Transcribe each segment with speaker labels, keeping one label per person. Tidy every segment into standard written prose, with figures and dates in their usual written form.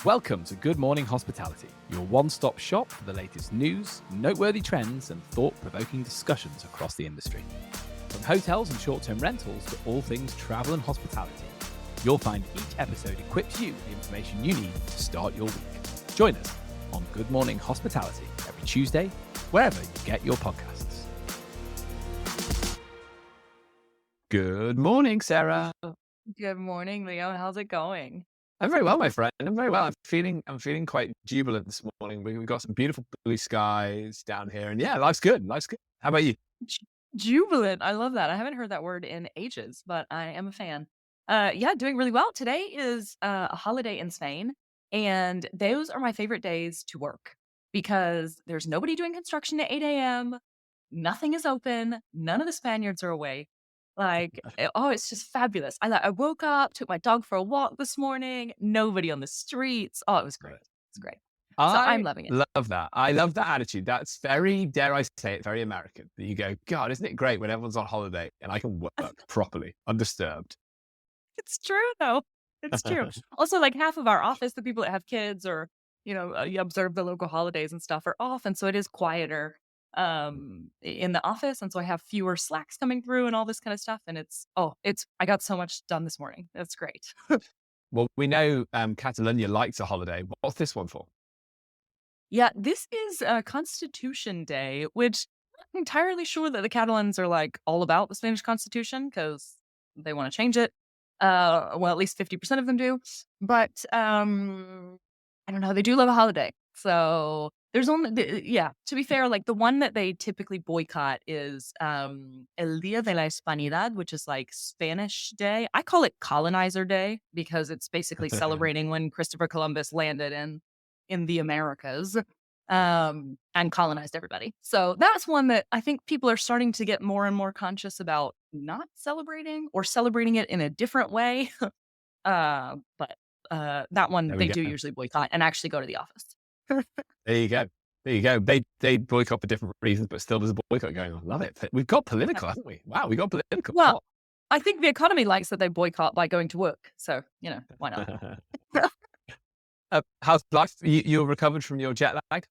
Speaker 1: Welcome to Good Morning Hospitality, your one-stop shop for the latest news, noteworthy trends, and thought-provoking discussions across the industry. From hotels and short-term rentals to all things travel and hospitality, you'll find each episode equips you with the information you need to start your week. Join us on Good Morning Hospitality every Tuesday, wherever you get your podcasts. Good morning, Sarah.
Speaker 2: Good morning, Leo. How's it going?
Speaker 1: I'm very well, my friend. I'm very well. I'm feeling quite jubilant this morning. We've got some beautiful blue skies down here, and yeah, life's good. Life's good. How about you?
Speaker 2: Jubilant. I love that. I haven't heard that word in ages, but I am a fan. Yeah, doing really well. Today is a holiday in Spain, and those are my favorite days to work because there's nobody doing construction at 8 a.m. Nothing is open. None of the Spaniards are awake. It's just fabulous. I woke up, took my dog for a walk this morning. Nobody on the streets. Oh, it was great. It's great. So I'm
Speaker 1: I
Speaker 2: loving it.
Speaker 1: love that. I love that attitude. That's very, dare I say it, very American. That you go, God, isn't it great when everyone's on holiday and I can work properly, undisturbed?
Speaker 2: It's true though. It's true. Also, like half of our office, the people that have kids or, you observe the local holidays and stuff are off. And so it is quieter in the office. And so I have fewer slacks coming through and all this kind of stuff. And I got so much done this morning. That's great.
Speaker 1: Well, we know Catalonia likes a holiday. What's this one for?
Speaker 2: Yeah, this is Constitution Day, which I'm entirely sure that the Catalans are like all about the Spanish Constitution because they want to change it. Well, at least 50% of them do. But I don't know. They do love a holiday. So there's to be fair, like the one that they typically boycott is El Día de la Hispanidad, which is like Spanish Day. I call it Colonizer Day because it's basically celebrating when Christopher Columbus landed in the Americas and colonized everybody. So that's one that I think people are starting to get more and more conscious about not celebrating or celebrating it in a different way. But that one
Speaker 1: There we
Speaker 2: they
Speaker 1: go.
Speaker 2: do usually boycott and actually go to the office.
Speaker 1: There you go. There you go. They boycott for different reasons, but still there's a boycott going on. Love it. We've got political, haven't we? Wow, we got political.
Speaker 2: Well, I think the economy likes that they boycott by going to work. So, why not?
Speaker 1: How's life? You're recovered from your jet lag?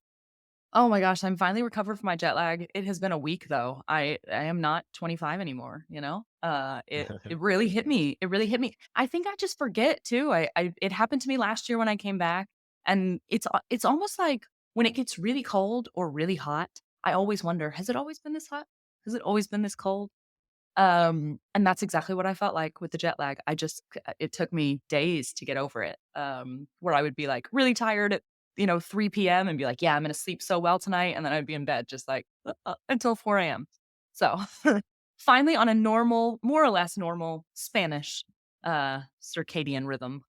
Speaker 2: Oh my gosh, I'm finally recovered from my jet lag. It has been a week though. I am not 25 anymore, It really hit me. It really hit me. I think I just forget too. It happened to me last year when I came back, and it's almost like when it gets really cold or really hot, I always wonder, has it always been this hot? Has it always been this cold? And that's exactly what I felt like with the jet lag. It took me days to get over it. Where I would be like really tired at 3 p.m. and be like, yeah, I'm going to sleep so well tonight. And then I'd be in bed just like until 4 a.m. So finally on a normal, more or less normal Spanish circadian rhythm.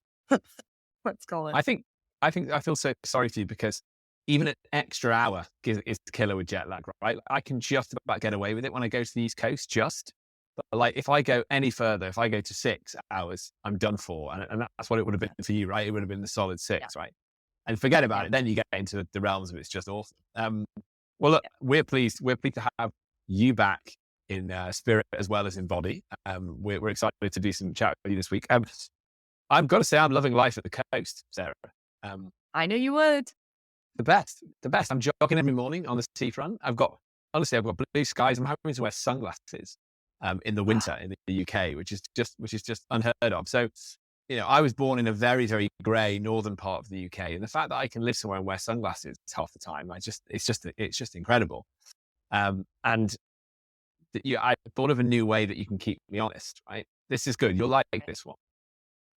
Speaker 2: Let's call it.
Speaker 1: I think I feel so sorry for you because even an extra hour is killer with jet lag, right? I can just about get away with it when I go to the East Coast, but like if I go any further, if I go to 6 hours, I'm done for. And that's what it would have been for you, right? It would have been the solid 6, right? And forget about it. Then you get into the realms of it's just awesome. Well, look, we're pleased to have you back in spirit as well as in body. We're excited to do some chat with you this week. I've got to say, I'm loving life at the coast, Sarah.
Speaker 2: I knew you would.
Speaker 1: The best. I'm jogging every morning on the seafront. I've got blue skies. I'm having to wear sunglasses in the winter in the UK, which is just unheard of. So, I was born in a very, very grey northern part of the UK, and the fact that I can live somewhere and wear sunglasses half the time, it's just incredible. And I thought of a new way that you can keep me honest. Right, this is good. You'll like this one.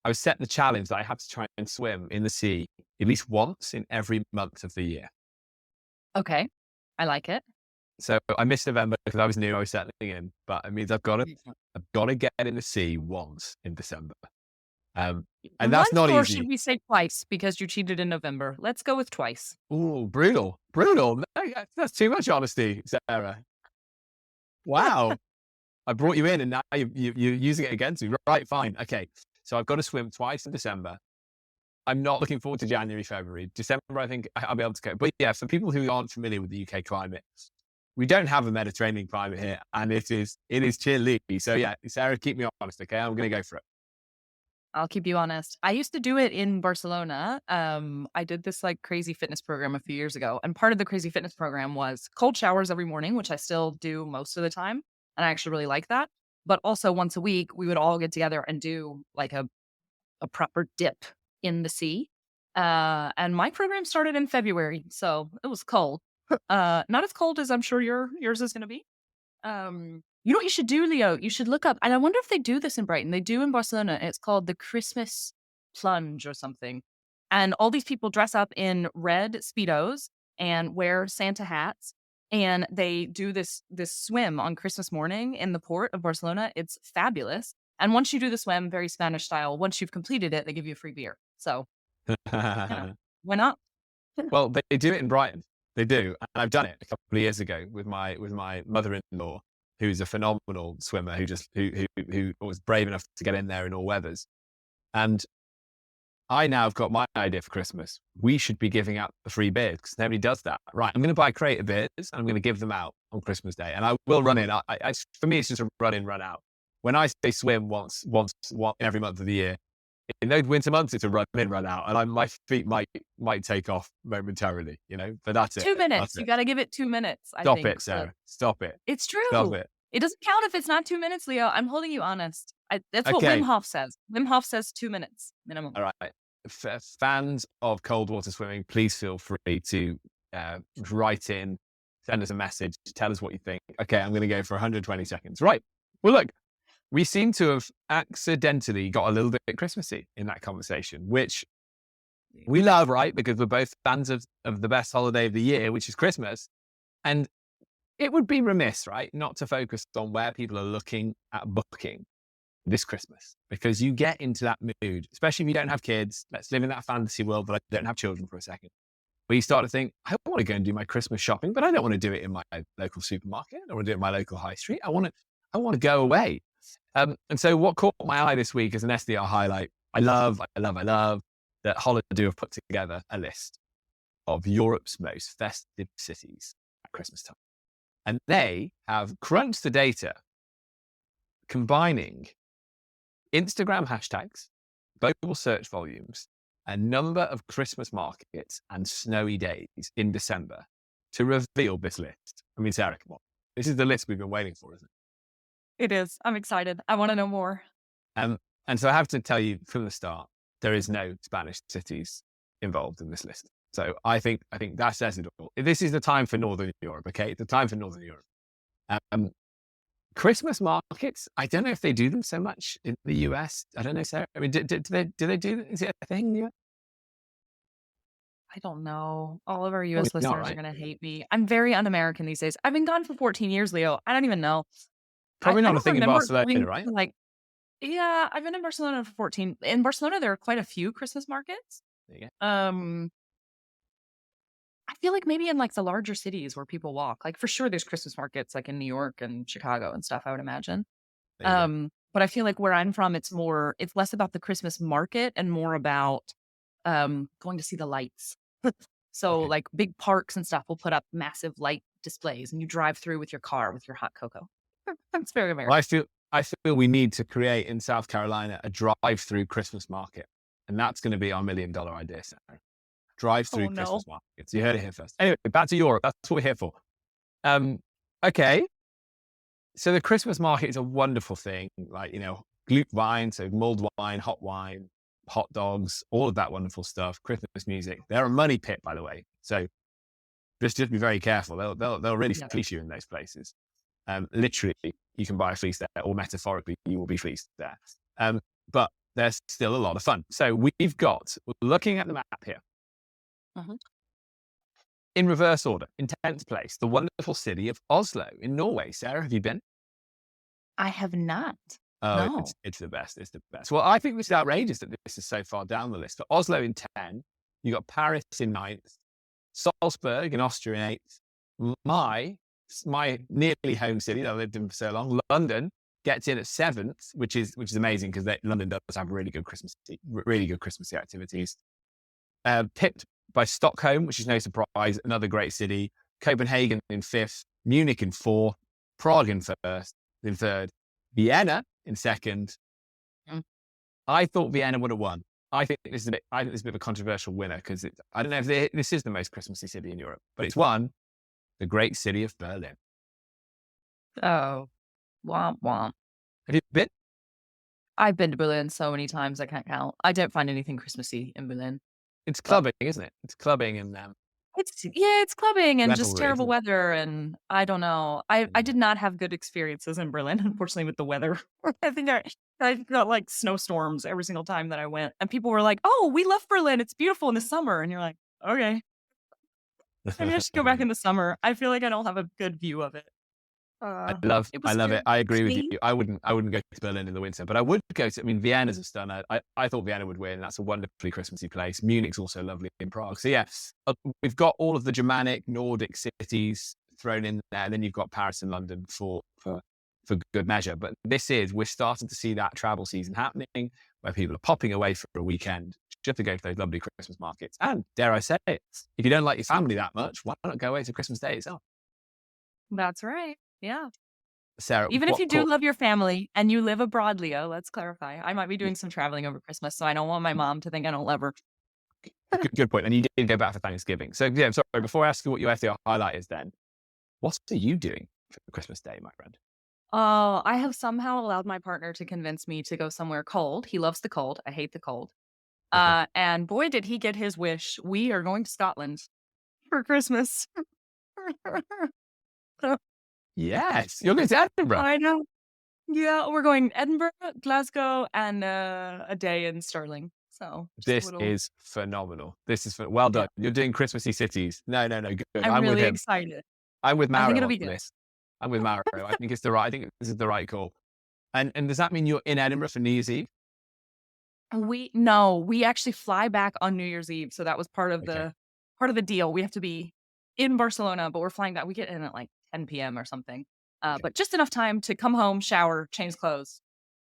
Speaker 1: I was set the challenge that I have to try and swim in the sea at least once in every month of the year.
Speaker 2: Okay, I like it.
Speaker 1: So I missed November because I was new. I was settling in, but it means I've got to get in the sea once in December. And that's
Speaker 2: Once,
Speaker 1: not
Speaker 2: or
Speaker 1: easy.
Speaker 2: should we say twice because you cheated in November? Let's go with twice.
Speaker 1: Oh, brutal. No, that's too much honesty, Sarah. Wow. I brought you in and now you're using it against me. Right, fine. Okay. So I've got to swim twice in December. I'm not looking forward to January, February. December, I think I'll be able to go. But yeah, for people who aren't familiar with the UK climate, we don't have a Mediterranean climate here, and it is chilly. So yeah, Sarah, keep me honest, okay? I'm going to go for it.
Speaker 2: I'll keep you honest. I used to do it in Barcelona. I did this like crazy fitness program a few years ago. And part of the crazy fitness program was cold showers every morning, which I still do most of the time. And I actually really like that. But also once a week, we would all get together and do like a proper dip in the sea. And my program started in February. So it was cold. Not as cold as I'm sure yours is going to be. You know what you should do, Leo? You should look up, and I wonder if they do this in Brighton. They do in Barcelona. It's called the Christmas plunge or something. And all these people dress up in red Speedos and wear Santa hats. And they do this swim on Christmas morning in the port of Barcelona. It's fabulous. And once you do the swim, very Spanish style, once you've completed it, they give you a free beer. So, you know, why not?
Speaker 1: Well, they do it in Brighton. They do, and I've done it a couple of years ago with my mother-in-law, who's a phenomenal swimmer, who was brave enough to get in there in all weathers. And I now have got my idea for Christmas. We should be giving out the free beers because nobody does that. Right, I'm going to buy a crate of beers and I'm going to give them out on Christmas Day, and I will run in. For me, it's just a run in, run out. When I say swim once every month of the year, in those winter months, it's a run in, run out, and my feet might take off momentarily, but that's it.
Speaker 2: 2 minutes.
Speaker 1: That's
Speaker 2: You
Speaker 1: it.
Speaker 2: got to give it 2 minutes. I
Speaker 1: Stop
Speaker 2: think.
Speaker 1: it, Sarah. Stop it.
Speaker 2: It's
Speaker 1: Stop
Speaker 2: true.
Speaker 1: it.
Speaker 2: It doesn't count if it's not 2 minutes, Leo. I'm holding you honest. That's what
Speaker 1: Okay.
Speaker 2: Wim Hof says. Wim Hof says 2 minutes minimum.
Speaker 1: All right. Fans of cold water swimming, please feel free to write in, send us a message, tell us what you think. Okay, I'm going to go for 120 seconds. Right. Well, look, we seem to have accidentally got a little bit Christmassy in that conversation, which we love, right? Because we're both fans of the best holiday of the year, which is Christmas. And it would be remiss, right, not to focus on where people are looking at booking this Christmas, because you get into that mood, especially if you don't have kids. Let's live in that fantasy world, but I don't have children for a second, where you start to think, I want to go and do my Christmas shopping, but I don't want to do it in my local supermarket. I want to do it in my local high street. I want to go away. And so what caught my eye this week as an SDR highlight, I love that Holiday have put together a list of Europe's most festive cities at Christmas time. And they have crunched the data combining Instagram hashtags, global search volumes, a number of Christmas markets and snowy days in December to reveal this list. I mean, Sarah, come on. This is the list we've been waiting for, isn't it?
Speaker 2: It is. I'm excited. I want to know more.
Speaker 1: And so I have to tell you from the start, there is no Spanish cities involved in this list. So I think that says it all. This is the time for Northern Europe, okay? The time for Northern Europe. Christmas markets, I don't know if they do them so much in the US. I don't know, Sarah. I mean, do they do that? Is it a thing in the US?
Speaker 2: I don't know. All of our US
Speaker 1: Probably not,
Speaker 2: listeners are
Speaker 1: right?
Speaker 2: going to hate me. I'm very un-American these days. I've been gone for 14 years, Leo. I don't even know.
Speaker 1: Probably
Speaker 2: I
Speaker 1: not a
Speaker 2: don't
Speaker 1: thing in
Speaker 2: remember
Speaker 1: Barcelona,
Speaker 2: going
Speaker 1: right?
Speaker 2: to, like, yeah, I've been in Barcelona for 14. In Barcelona, there are quite a few Christmas markets.
Speaker 1: There you go.
Speaker 2: I feel like maybe in like the larger cities where people walk, like for sure there's Christmas markets like in New York and Chicago and stuff, I would imagine.
Speaker 1: There you go.
Speaker 2: But I feel like where I'm from, it's less about the Christmas market and more about going to see the lights. So
Speaker 1: Okay.
Speaker 2: like big parks and stuff will put up massive light displays and you drive through with your car with your hot cocoa. That's very American.
Speaker 1: Well, I feel we need to create in South Carolina a drive-through Christmas market. And that's going to be our $1 million idea, Sarah. Drive-through
Speaker 2: Oh, no.
Speaker 1: Christmas markets. You heard it here first. Anyway, back to Europe. That's what we're here for. Okay. So the Christmas market is a wonderful thing. Like, Glühwein, so mulled wine, hot dogs, all of that wonderful stuff. Christmas music. They're a money pit, by the way. So just be very careful. They'll really fleece you in those places. Literally, you can buy a fleece there, or metaphorically, you will be fleeced there. But there's still a lot of fun. So we're looking at the map here. In reverse order, in 10th place, the wonderful city of Oslo in Norway. Sarah, have you been?
Speaker 2: I have not.
Speaker 1: Oh,
Speaker 2: No.
Speaker 1: it's the best. It's the best. Well, I think this is outrageous that this is so far down the list. But Oslo in 10, you got Paris in 9th, Salzburg in Austria in 8th. My nearly home city that I lived in for so long, London, gets in at 7th, which is amazing because London does have really good Christmas activities. Pipped by Stockholm, which is no surprise, another great city. Copenhagen in 5th, Munich in 4th, Prague in 1st, in 3rd, Vienna in 2nd, I thought Vienna would have won. I think this is I think this is a bit of a controversial winner because I don't know if this is the most Christmassy city in Europe, but it's won the great city of Berlin.
Speaker 2: Oh, womp womp.
Speaker 1: Have you been?
Speaker 2: I've been to Berlin so many times I can't count. I don't find anything Christmassy in Berlin.
Speaker 1: It's
Speaker 2: But
Speaker 1: clubbing, isn't it? It's clubbing and
Speaker 2: it's clubbing and just
Speaker 1: revelry,
Speaker 2: terrible
Speaker 1: isn't it?
Speaker 2: weather, and I don't know. I
Speaker 1: Yeah.
Speaker 2: did not have good experiences in Berlin, unfortunately, with the weather. I think I got like snowstorms every single time that I went, and people were like, "Oh, we love Berlin. It's beautiful in the summer," and you're like, "Okay, maybe I should go back in the summer." I feel like I don't have a good view of it. It
Speaker 1: I
Speaker 2: was
Speaker 1: love it.
Speaker 2: very
Speaker 1: I agree with you.
Speaker 2: clean.
Speaker 1: I wouldn't go to Berlin in the winter, but I would go to, I mean, Vienna's a stunner. I thought Vienna would win. That's a wonderfully Christmassy place. Munich's also lovely in Prague. So yeah, we've got all of the Germanic, Nordic cities thrown in there. And then you've got Paris and London for good measure. But we're starting to see that travel season happening where people are popping away for a weekend just to go to those lovely Christmas markets. And dare I say it, if you don't like your family that much, why not go away to Christmas Day itself?
Speaker 2: That's right. Yeah.
Speaker 1: Sarah,
Speaker 2: Even if
Speaker 1: what
Speaker 2: you do love your family and you live abroad, Leo, let's clarify. I might be doing some traveling over Christmas, so I don't want my mom to think I don't love her.
Speaker 1: Good point. And you did go back for Thanksgiving. So yeah, I'm sorry. Before I ask you what your FDR highlight is, then what are you doing for Christmas Day, my friend?
Speaker 2: Oh, I have somehow allowed my partner to convince me to go somewhere cold. He loves the cold. I hate the cold.
Speaker 1: Okay.
Speaker 2: And boy, did he get his wish. We are going to Scotland for Christmas.
Speaker 1: Yes, you're going to Edinburgh.
Speaker 2: I know. Yeah, we're going Edinburgh, Glasgow, and a day in Stirling. So just a
Speaker 1: This
Speaker 2: little.
Speaker 1: is phenomenal. Well
Speaker 2: Yeah,
Speaker 1: done. You're doing Christmassy cities. No, good.
Speaker 2: I'm
Speaker 1: I'm with
Speaker 2: really
Speaker 1: him.
Speaker 2: excited.
Speaker 1: I'm with
Speaker 2: I think it'll
Speaker 1: Mauro
Speaker 2: be
Speaker 1: on
Speaker 2: good.
Speaker 1: this. I'm with Mauro. I think I think this is the right call. And does that mean you're in Edinburgh for New Year's Eve?
Speaker 2: We actually fly back on New Year's Eve, so that was
Speaker 1: Okay.
Speaker 2: part of the deal. We have to be in Barcelona, but we're flying back. We get in at like 10 p.m. or something,
Speaker 1: Okay.
Speaker 2: but just enough time to come home, shower, change clothes,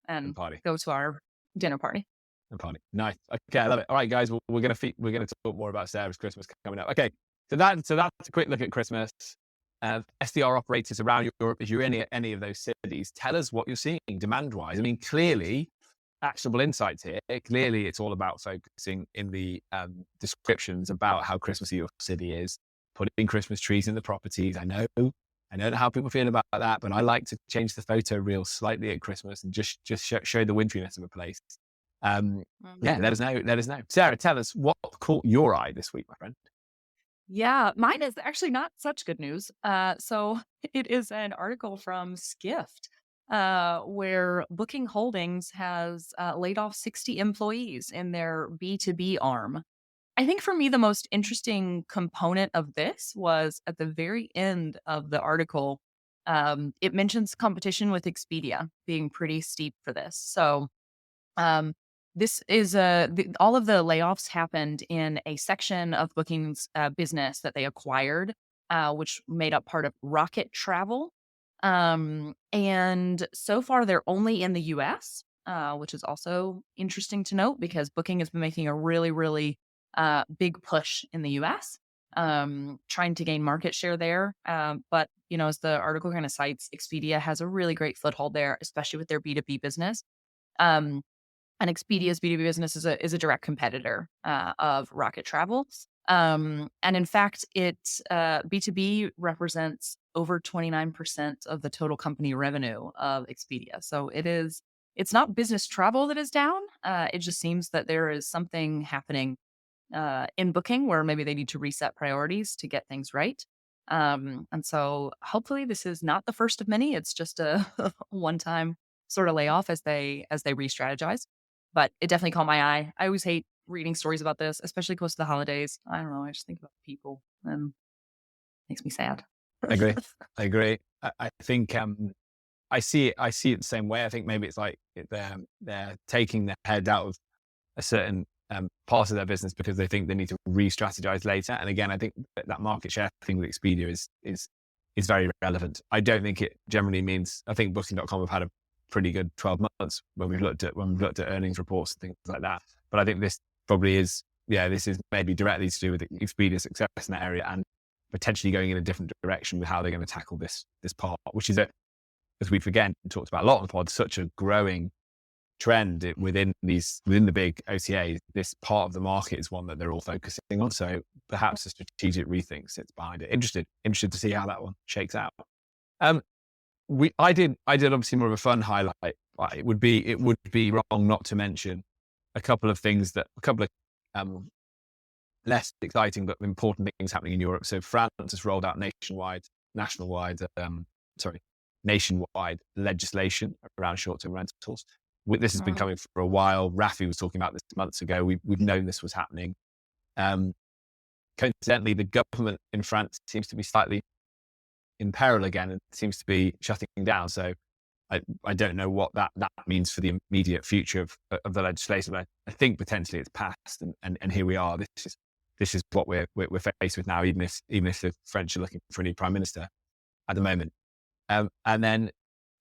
Speaker 1: And
Speaker 2: and
Speaker 1: party.
Speaker 2: go to our dinner party.
Speaker 1: And party. Nice. Okay, I love it. All right, guys. We're gonna talk more about Sarah's Christmas coming up. Okay. So that's a quick look at Christmas. SDR operators around Europe, if you're in any of those cities, tell us what you're seeing demand-wise. I mean, clearly, actionable insights here. Clearly, it's all about focusing in the descriptions about how Christmassy your city is, putting Christmas trees in the properties. I know how people feel about that, but I like to change the photo reel slightly at Christmas and just show the winteriness of a place. Yeah, let us know. Sarah, tell us what caught your eye this week, my friend.
Speaker 2: Yeah, mine is actually not such good news. So it is an article from Skift, where Booking Holdings has laid off 60 employees in their B2B arm. I think for me, the most interesting component of this was at the very end of the article. It mentions competition with Expedia being pretty steep for this. So um, this is all of the layoffs happened in a section of Booking's business that they acquired, which made up part of Rocket Travel. And so far, they're only in the US, which is also interesting to note because Booking has been making a really, really big push in the US, trying to gain market share there. But, as the article kind of cites, Expedia has a really great foothold there, especially with their B2B business. Um, and Expedia's B2B business is a direct competitor of Rocket Travel. And in fact, B2B represents over 29% of the total company revenue of Expedia. So it's not business travel that is down. It just seems that there is something happening in Booking where maybe they need to reset priorities to get things right. And so hopefully this is not the first of many. It's just a one-time sort of layoff as they re-strategize. But it definitely caught my eye. I always hate reading stories about this, especially close to the holidays. I don't know. I just think about people and it makes me sad.
Speaker 1: I agree. I think I see it the same way. I think maybe it's like they're taking their head out of a certain part of their business because they think they need to re-strategize later. And again, I think that market share thing with Expedia is very relevant. I don't think it generally means. I think Booking.com have had a pretty good 12 months when we've looked at earnings reports and things like that. But I think this probably is. Yeah, this is maybe directly to do with Expedia's success in that area and potentially going in a different direction with how they're going to tackle this part, which is as we've again talked about a lot on the pod, such a growing trend within the big OTAs. This part of the market is one that they're all focusing on. So perhaps a strategic rethink sits behind it. Interested to see how that one shakes out. I did obviously more of a fun highlight. It would be wrong not to mention a couple of less exciting but important things happening in Europe. So France has rolled out nationwide legislation around short-term rentals. This has been coming for a while. Rafi was talking about this months ago. We've known this was happening. Coincidentally, the government in France seems to be slightly in peril again and seems to be shutting down. So I don't know what that means for the immediate future of the legislation. But I think potentially it's passed, and here we are. This is what we're faced with now, even if the French are looking for a new prime minister at the moment. And then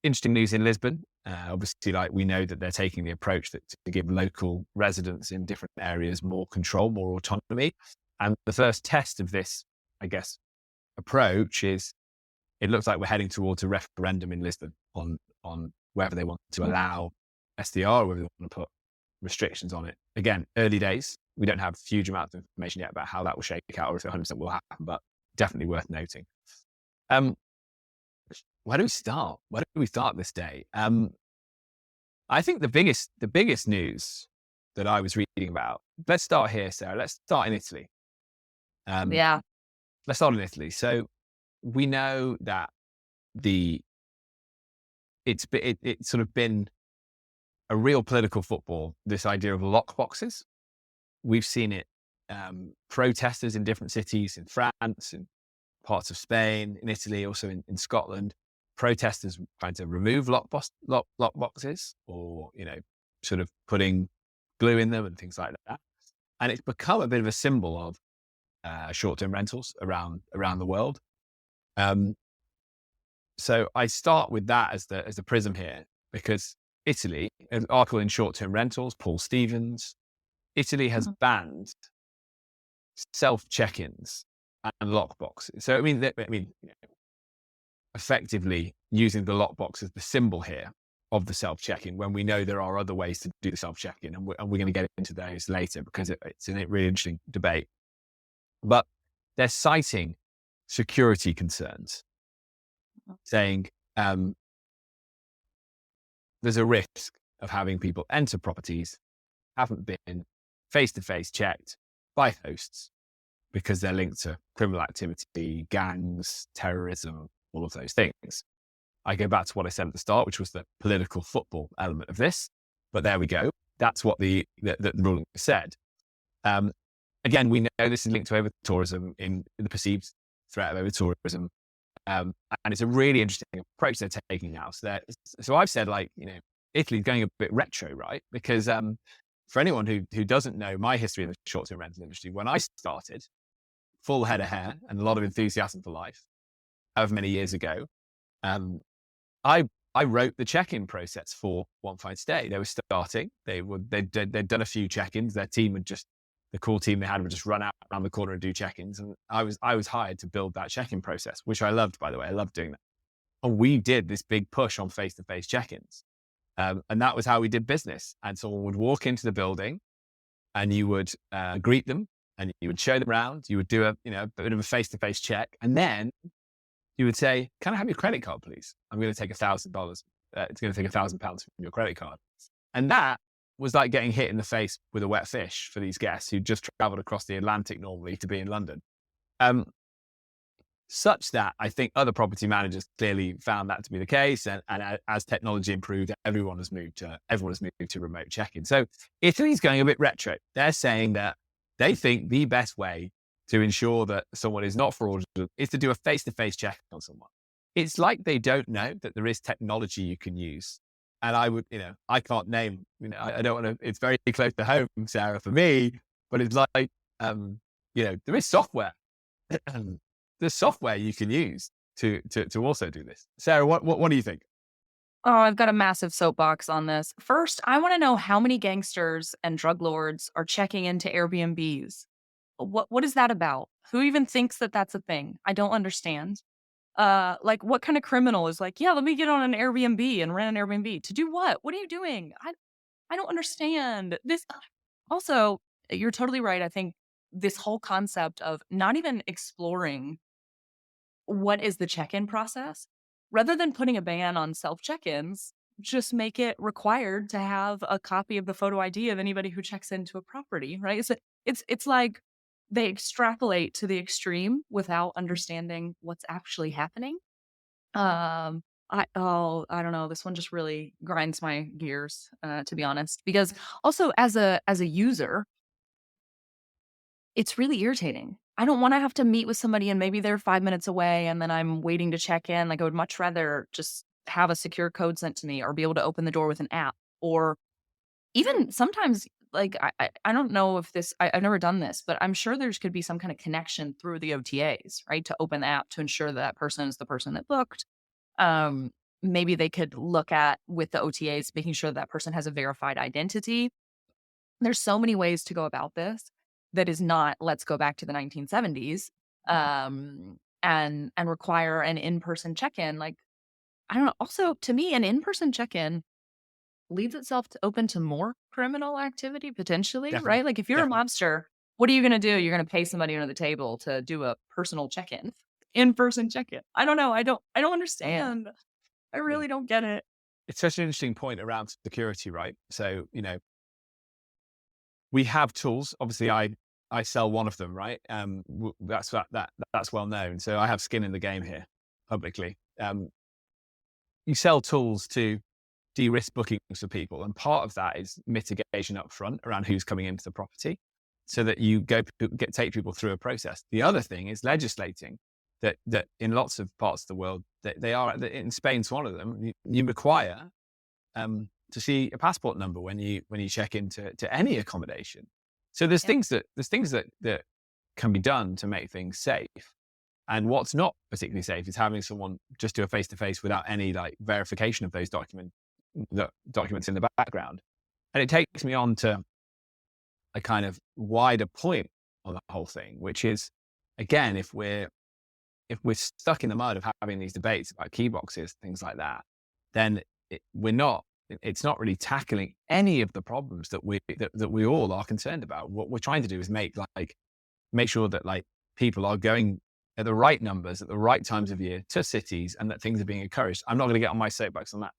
Speaker 1: interesting news in Lisbon. Obviously, like, we know that they're taking the approach to give local residents in different areas more control, more autonomy. And the first test of this, I guess, approach is, it looks like we're heading towards a referendum in Lisbon on whether they want to allow SDR or whether they want to put restrictions on it. Again, early days. We don't have huge amounts of information yet about how that will shake out or if it 100% will happen, but definitely worth noting. Where do we start? Where do we start this day? I think the biggest news that I was reading about, let's start here, Sarah. Let's start in Italy.
Speaker 2: Yeah.
Speaker 1: Let's start in Italy. So we know that it's sort of been a real political football, this idea of lock boxes. We've seen it, protesters in different cities in France, in parts of Spain, in Italy, also in Scotland, protesters trying to remove lock boxes, or, sort of putting glue in them and things like that. And it's become a bit of a symbol of short-term rentals around the world. So I start with that as the prism here, because Italy, an article in Short-Term Rentals, Paul Stevens, Italy has banned self-check-ins and lock boxes. So effectively using the lock box as the symbol here of the self-check-in, when we know there are other ways to do the self-check-in, and we're going to get into those later because it's a really interesting debate. But they're citing security concerns, saying there's a risk of having people enter properties haven't been face-to-face checked by hosts because they're linked to criminal activity, gangs, terrorism, all of those things. I go back to what I said at the start, which was the political football element of this. But there we go. That's what the ruling said. Again, we know this is linked to over-tourism, in the perceived threat of over-tourism. And it's a really interesting approach they're taking now. So I've said, Italy's going a bit retro, right? Because for anyone who doesn't know my history in the short-term rental industry, when I started, full head of hair and a lot of enthusiasm for life, however many years ago, I wrote the check-in process for One Fine Stay. They were starting. They'd done a few check-ins. Their team the core team they had would just run out around the corner and do check-ins. And I was hired to build that check-in process, which I loved, by the way. I loved doing that. And we did this big push on face-to-face check-ins. And that was how we did business. And someone would walk into the building and you would greet them and you would show them around. You would do a bit of a face-to-face check. And then you would say, "Can I have your credit card, please? I'm going to take $1,000. It's going to take £1,000 from your credit card." And that was like getting hit in the face with a wet fish for these guests who just traveled across the Atlantic normally to be in London. Such that I think other property managers clearly found that to be the case. And as technology improved, everyone has moved to remote check-in. So Italy's going a bit retro. They're saying that they think the best way to ensure that someone is not fraudulent is to do a face-to-face check on someone. It's like they don't know that there is technology you can use. And I can't name, I don't want to, it's very close to home, Sarah, for me, but it's like, there is software. There's software you can use to also do this. Sarah, what do you think?
Speaker 2: Oh, I've got a massive soapbox on this. First, I want to know how many gangsters and drug lords are checking into Airbnbs. What is that about? Who even thinks that that's a thing? I don't understand. What kind of criminal is like, yeah, let me get on an Airbnb and rent an Airbnb to do what? What are you doing? I don't understand this. Also, you're totally right. I think this whole concept of not even exploring what is the check-in process, rather than putting a ban on self check-ins, just make it required to have a copy of the photo ID of anybody who checks into a property, right? So it's like they extrapolate to the extreme without understanding what's actually happening. I don't know. This one just really grinds my gears, to be honest. Because also as a user, it's really irritating. I don't wanna have to meet with somebody and maybe they're 5 minutes away and then I'm waiting to check in. Like, I would much rather just have a secure code sent to me or be able to open the door with an app. Or even sometimes, like, I don't know if I've never done this, but I'm sure there's could be some kind of connection through the OTAs, right? To open the app to ensure that that person is the person that booked. Um, Maybe they could look at with the OTAs, making sure that person has a verified identity. There's so many ways to go about this that is not, "Let's go back to the 1970s," and require an in-person check-in, like, I don't know. Also, to me, an in-person check-in leaves itself to open to more criminal activity potentially,
Speaker 1: Definitely.
Speaker 2: right? Like, if you're a
Speaker 1: Definitely.
Speaker 2: mobster, what are you gonna do? You're gonna pay somebody under the table to do a personal check-in, in-person check-in. I don't know. I don't understand. I
Speaker 1: Yeah.
Speaker 2: really don't get it.
Speaker 1: It's such an interesting point around security, right? So, we have tools. Obviously, I sell one of them, right? That's well known. So I have skin in the game here publicly. You sell tools to de-risk bookings for people, and part of that is mitigation up front around who's coming into the property, so that you take people through a process. The other thing is legislating that in lots of parts of the world that they are in Spain's one of them. You require to see a passport number when you check into any accommodation. So
Speaker 2: Yep.
Speaker 1: there's things that can be done to make things safe. And what's not particularly safe is having someone just do a face to face without any like verification of those documents in the background. And it takes me on to a kind of wider point on the whole thing, which is again, if we're stuck in the mud of having these debates about key boxes, things like that, then it's not really tackling any of the problems that we all are concerned about. What we're trying to do is make sure that like people are going at the right numbers at the right times of year to cities and that things are being encouraged. I'm not going to get on my soapbox on that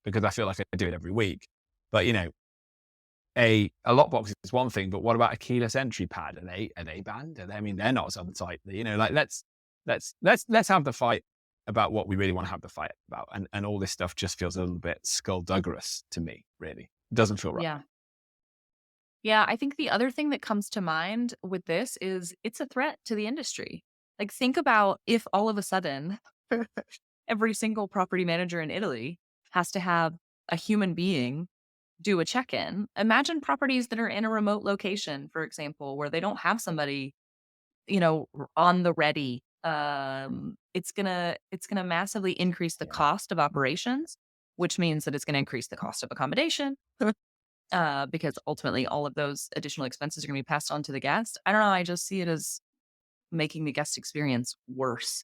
Speaker 1: because I feel like I do it every week. But a lockbox is one thing, but what about a keyless entry pad? Are they banned? I mean, they're not on site. Like let's have the fight about what we really want to have the fight about. And all this stuff just feels a little bit skullduggerous to me, really. It doesn't feel right.
Speaker 2: Yeah. Yeah, I think the other thing that comes to mind with this is it's a threat to the industry. Like, think about if all of a sudden every single property manager in Italy has to have a human being do a check-in. Imagine properties that are in a remote location, for example, where they don't have somebody, on the ready. It's gonna massively increase the
Speaker 1: Yeah.
Speaker 2: cost of operations, which means that it's gonna increase the cost of accommodation. Because ultimately all of those additional expenses are gonna be passed on to the guest. I don't know, I just see it as making the guest experience worse,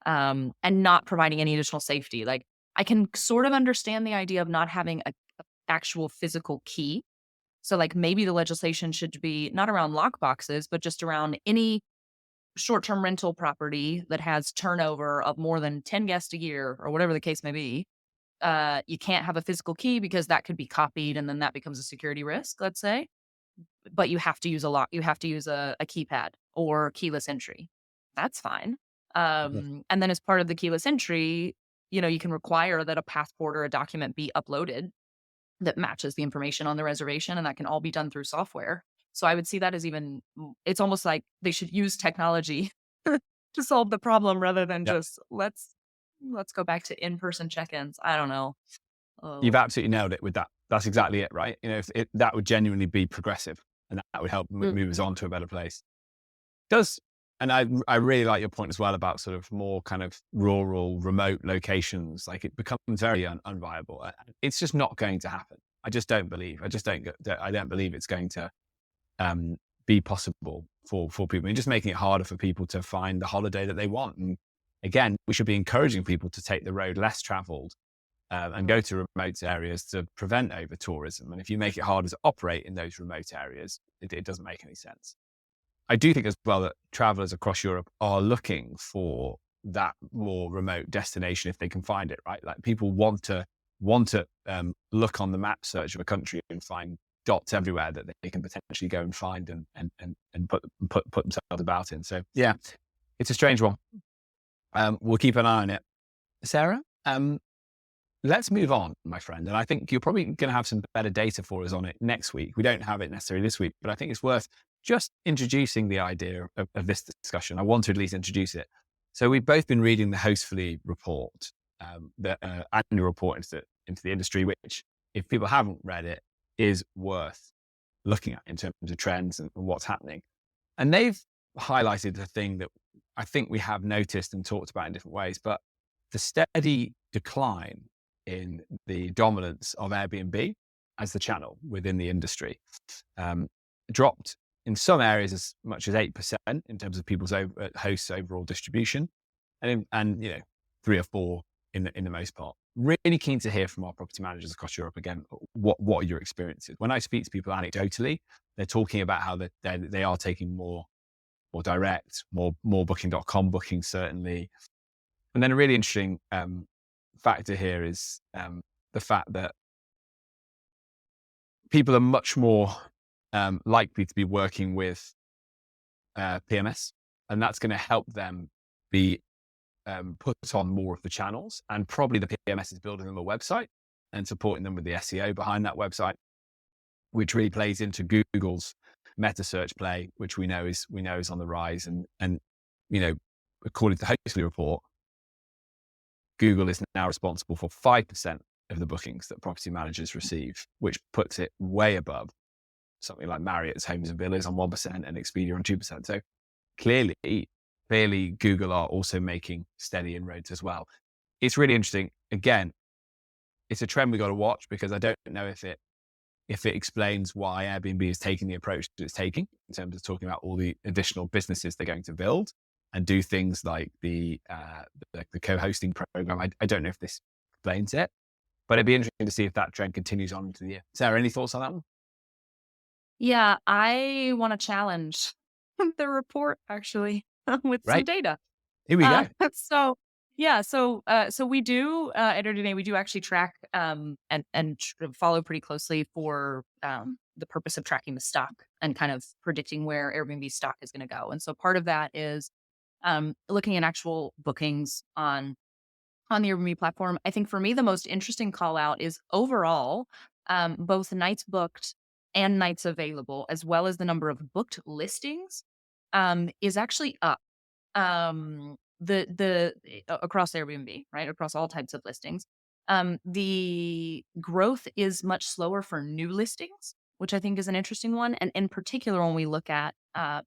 Speaker 2: and not providing any additional safety. Like, I can sort of understand the idea of not having a actual physical key. So, like, maybe the legislation should be not around lock boxes, but just around any short-term rental property that has turnover of more than 10 guests a year or whatever the case may be. You can't have a physical key because that could be copied and then that becomes a security risk, let's say. But you have to use a lock. You have to use a keypad or keyless entry. That's fine.
Speaker 1: Mhm.
Speaker 2: And then as part of the keyless entry, you can require that a passport or a document be uploaded that matches the information on the reservation, and that can all be done through software. So I would see that as it's almost like they should use technology to solve the problem rather than
Speaker 1: Yeah.
Speaker 2: just let's go back to in-person check-ins. I don't know.
Speaker 1: You've
Speaker 2: Oh.
Speaker 1: absolutely nailed it with that. That's exactly it, right? That would genuinely be progressive and that would help
Speaker 2: Mm,
Speaker 1: move us on to a better place. Does and I really like your point as well about sort of more kind of rural, remote locations. Like it becomes very unviable. It's just not going to happen. I just don't believe. I don't believe it's going to um, be possible for people. And just making it harder for people to find the holiday that they want. And again, we should be encouraging people to take the road less traveled and go to remote areas to prevent over tourism. And if you make it harder to operate in those remote areas, it doesn't make any sense. I do think as well that travelers across Europe are looking for that more remote destination if they can find it, right? Like people want to look on the map search of a country and find dots everywhere that they can potentially go and find and put themselves about in. So yeah, it's a strange one. We'll keep an eye on it. Sarah, let's move on, my friend. And I think you're probably going to have some better data for us on it next week. We don't have it necessarily this week, but I think it's worth just introducing the idea of this discussion. I want to at least introduce it. So we've both been reading the Hostfully report, the annual report into the industry, which if people haven't read it, is worth looking at in terms of trends and what's happening. And they've highlighted the thing that I think we have noticed and talked about in different ways, but the steady decline in the dominance of Airbnb as the channel within the industry, dropped in some areas as much as 8% in terms of people's hosts' overall distribution, and 3 or 4 in the most part. Really keen to hear from our property managers across Europe again. What are your experiences? When I speak to people anecdotally, they're talking about how they are taking more direct, more booking.com bookings certainly. And then a really interesting factor here is the fact that people are much more likely to be working with PMS, and that's going to help them be put on more of the channels. And probably the PMS is building them a website and supporting them with the SEO behind that website, which really plays into Google's meta search play, which we know is on the rise. And according to the Hostfully report, Google is now responsible for 5% of the bookings that property managers receive, which puts it way above something like Marriott's Homes and Villas on 1% and Expedia on 2%. So clearly Google are also making steady inroads as well. It's really interesting. Again, it's a trend we got to watch, because I don't know if it explains why Airbnb is taking the approach that it's taking in terms of talking about all the additional businesses they're going to build and do things like the co-hosting program. I don't know if this explains it, but it'd be interesting to see if that trend continues on into the year. Sarah, any thoughts on that one?
Speaker 2: Yeah, I want to challenge the report actually with some data.
Speaker 1: Here we go.
Speaker 2: So we do at AirDNA, we do actually track and follow pretty closely for the purpose of tracking the stock and kind of predicting where Airbnb stock is going to go. And so part of that is looking at actual bookings on the Airbnb platform. I think for me, the most interesting call out is overall, both nights booked and nights available, as well as the number of booked listings, is actually up. Across Airbnb, right? Across all types of listings. The growth is much slower for new listings, which I think is an interesting one. And in particular, when we look at the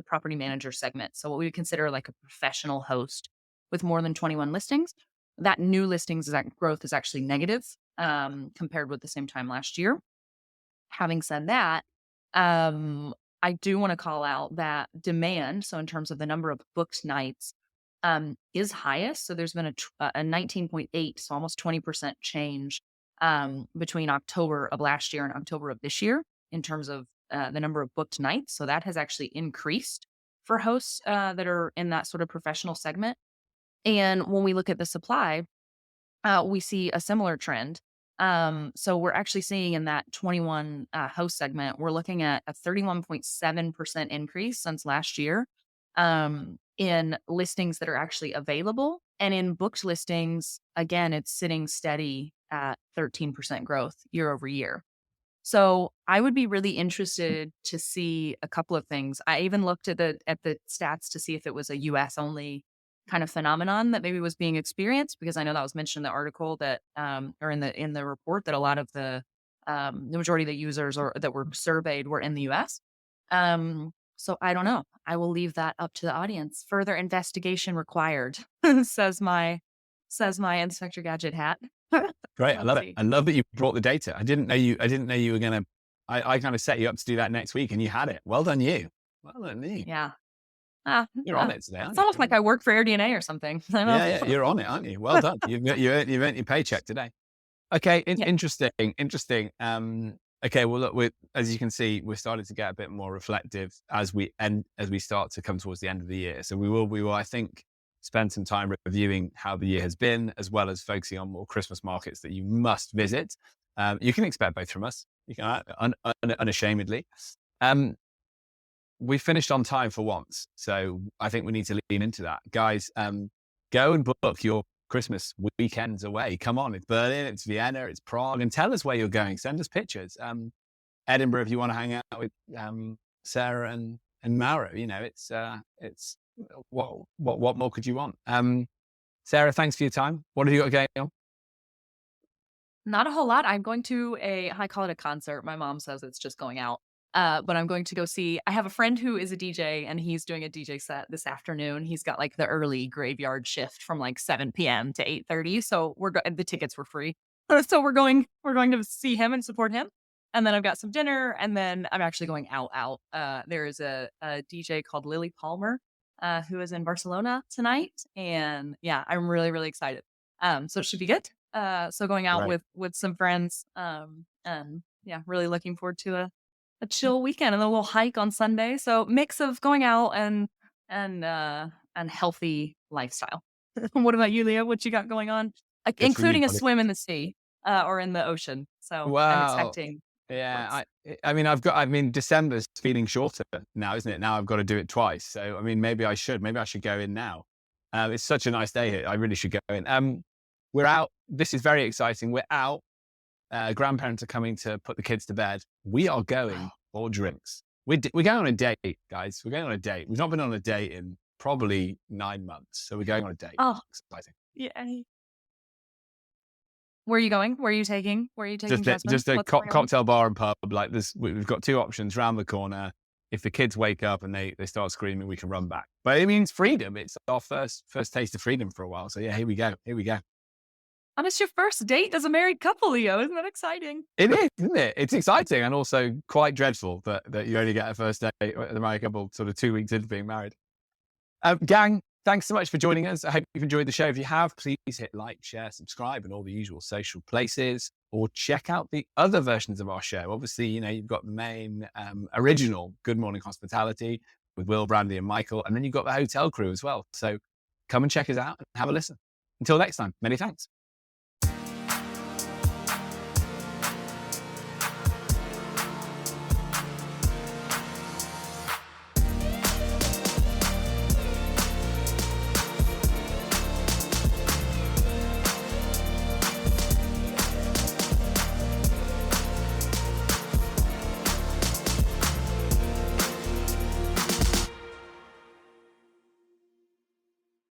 Speaker 2: property manager segment. So what we would consider like a professional host with more than 21 listings, that new listings, that growth is actually negative compared with the same time last year. Having said that, I do want to call out that demand, so in terms of the number of booked nights, is highest. So there's been a 19.8, so almost 20% change between October of last year and October of this year in terms of the number of booked nights. So that has actually increased for hosts that are in that sort of professional segment. And when we look at the supply, we see a similar trend. So we're actually seeing in that 21 host segment, we're looking at a 31.7% increase since last year in listings that are actually available. And in booked listings, again, it's sitting steady at 13% growth year over year. So I would be really interested to see a couple of things. I even looked at the stats to see if it was a US only kind of phenomenon that maybe was being experienced, because I know that was mentioned in the article that or in the report that a lot of the majority of the users that were surveyed were in the US. So I don't know. I will leave that up to the audience. Further investigation required, says my Inspector Gadget hat.
Speaker 1: Great. I love it. I love that you brought the data. I didn't know you were going to, I kind of set you up to do that next week and you had it. Well done you. Well done you.
Speaker 2: Yeah.
Speaker 1: You're on it today,
Speaker 2: It's
Speaker 1: aren't you?
Speaker 2: almost like I work for AirDNA or something. I know.
Speaker 1: Yeah, yeah, you're on it, aren't you? Well done. You've earned your paycheck today. Okay,
Speaker 2: Yeah.
Speaker 1: interesting. Okay, well, look, as you can see, we're starting to get a bit more reflective as we start to come towards the end of the year. So we will, I think, spend some time reviewing how the year has been, as well as focusing on more Christmas markets that you must visit. You can expect both from us. You can unashamedly. We finished on time for once, so I think we need to lean into that, guys. Go and book your Christmas weekends away. Come on, it's Berlin, it's Vienna, it's Prague, and tell us where you're going. Send us pictures. Edinburgh, if you want to hang out with Sarah and Mauro, it's what more could you want? Sarah, thanks for your time. What have you got going on?
Speaker 2: Not a whole lot. I'm going to I call it a concert. My mom says it's just going out. But I'm going to go see, I have a friend who is a DJ and he's doing a DJ set this afternoon. He's got like the early graveyard shift from like 7 p.m. to 8:30. So the tickets were free. So we're going to see him and support him. And then I've got some dinner and then I'm actually going out. There is a DJ called Lily Palmer, who is in Barcelona tonight. And yeah, I'm really, really excited. So it should be good. So going out
Speaker 1: Right.
Speaker 2: with some friends, and yeah, really looking forward to a chill weekend and a little hike on Sunday. So mix of going out and healthy lifestyle. What about you, Leah? What you got going on?
Speaker 1: Good for you,
Speaker 2: Including a
Speaker 1: buddy.
Speaker 2: swim in the sea, or in the ocean. So I'm
Speaker 1: Wow.
Speaker 2: expecting
Speaker 1: Yeah,
Speaker 2: sports.
Speaker 1: I mean, December's feeling shorter now, isn't it? Now I've got to do it twice. So, I mean, maybe I should go in now. It's such a nice day here. I really should go in. We're out. This is very exciting. We're out. Grandparents are coming to put the kids to bed. We are going for drinks. We're going on a date, guys. We're going on a date. We've not been on a date in probably 9 months. So we're going on a date.
Speaker 2: Oh,
Speaker 1: Exciting.
Speaker 2: yeah. Where are you going? Where are you taking? Where are you taking Jasmine?
Speaker 1: Just a
Speaker 2: What's going on?
Speaker 1: cocktail bar and pub like this. We've got two options round the corner. If the kids wake up and they start screaming, we can run back. But it means freedom. It's our first taste of freedom for a while. So yeah, here we go. Here we go.
Speaker 2: And it's your first date as a married couple, Leo. Isn't that exciting?
Speaker 1: It is, isn't it? It's exciting and also quite dreadful that you only get a first date at the married couple sort of 2 weeks into being married. Gang, thanks so much for joining us. I hope you've enjoyed the show. If you have, please hit like, share, subscribe, and all the usual social places, or check out the other versions of our show. Obviously, you've got the main original Good Morning Hospitality with Will, Brandy, and Michael, and then you've got the hotel crew as well. So come and check us out and have a listen. Until next time, many thanks.